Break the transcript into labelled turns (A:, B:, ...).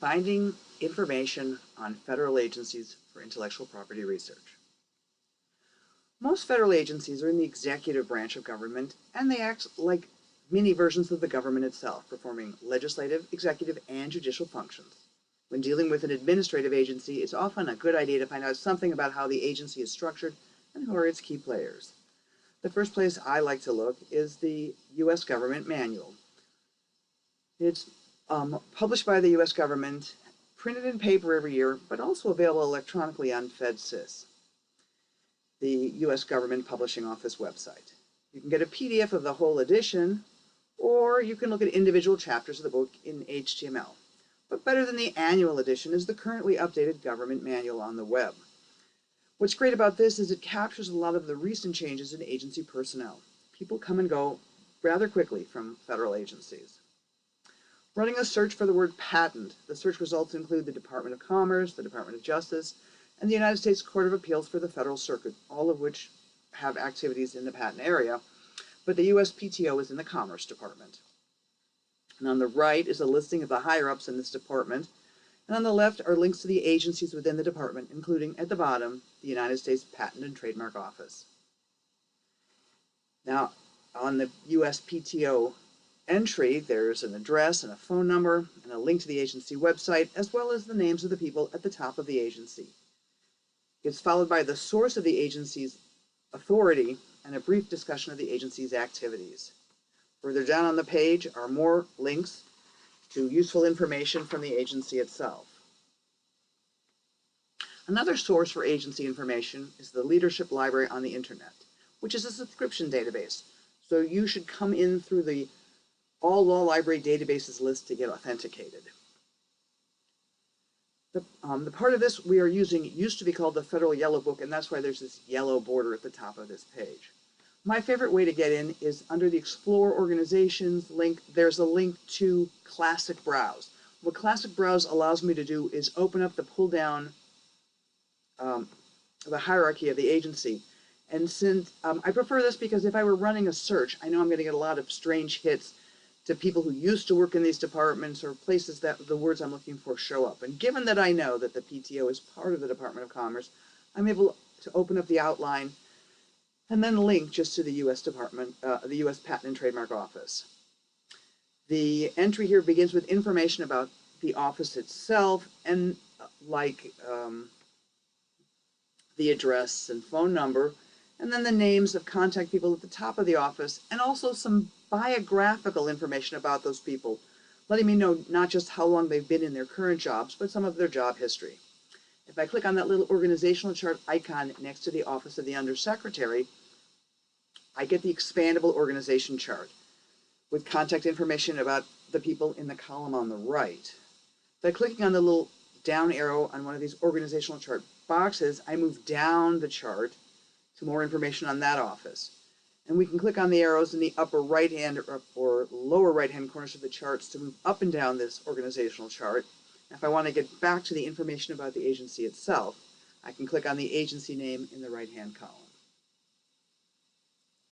A: Finding information on federal agencies for intellectual property research. Most federal agencies are in the executive branch of government, and they act like mini versions of the government itself, performing legislative, executive, and judicial functions. When dealing with an administrative agency, it's often a good idea to find out something about how the agency is structured and who are its key players. The first place I like to look is the U.S. Government Manual. It's published by the U.S. government, printed in paper every year, but also available electronically on FedSys, the U.S. Government Publishing Office website. You can get a PDF of the whole edition, or you can look at individual chapters of the book in HTML. But better than the annual edition is the currently updated government manual on the web. What's great about this is it captures a lot of the recent changes in agency personnel. People come and go rather quickly from federal agencies. Running a search for the word patent, the search results include the Department of Commerce, the Department of Justice, and the United States Court of Appeals for the Federal Circuit, all of which have activities in the patent area, but the USPTO is in the Commerce Department. And on the right is a listing of the higher-ups in this department, and on the left are links to the agencies within the department, including, at the bottom, the United States Patent and Trademark Office. Now, on the USPTO entry, there's an address and a phone number and a link to the agency website, as well as the names of the people at the top of the agency. It's followed by the source of the agency's authority and a brief discussion of the agency's activities. Further down on the page are more links to useful information from the agency itself. Another source for agency information is the Leadership Library on the Internet, which is a subscription database. So you should come in through the All Law Library Databases list to get authenticated. The part of this we are using used to be called the Federal Yellow Book, and that's why there's this yellow border at the top of this page. My favorite way to get in is under the Explore Organizations link. There's a link to Classic Browse. What Classic Browse allows me to do is open up the pull-down, the hierarchy of the agency. And since I prefer this because if I were running a search, I know I'm going to get a lot of strange hits to people who used to work in these departments or places that the words I'm looking for show up. And given that I know that the PTO is part of the Department of Commerce, I'm able to open up the outline and then link just to the U.S. Department, the U.S. Patent and Trademark Office. The entry here begins with information about the office itself and like the address and phone number, and then the names of contact people at the top of the office, and also some biographical information about those people, letting me know not just how long they've been in their current jobs, but some of their job history. If I click on that little organizational chart icon next to the Office of the Undersecretary, I get the expandable organization chart with contact information about the people in the column on the right. By clicking on the little down arrow on one of these organizational chart boxes, I move down the chart to more information on that office. And we can click on the arrows in the upper right-hand or lower right-hand corners of the charts to move up and down this organizational chart. And if I want to get back to the information about the agency itself, I can click on the agency name in the right-hand column.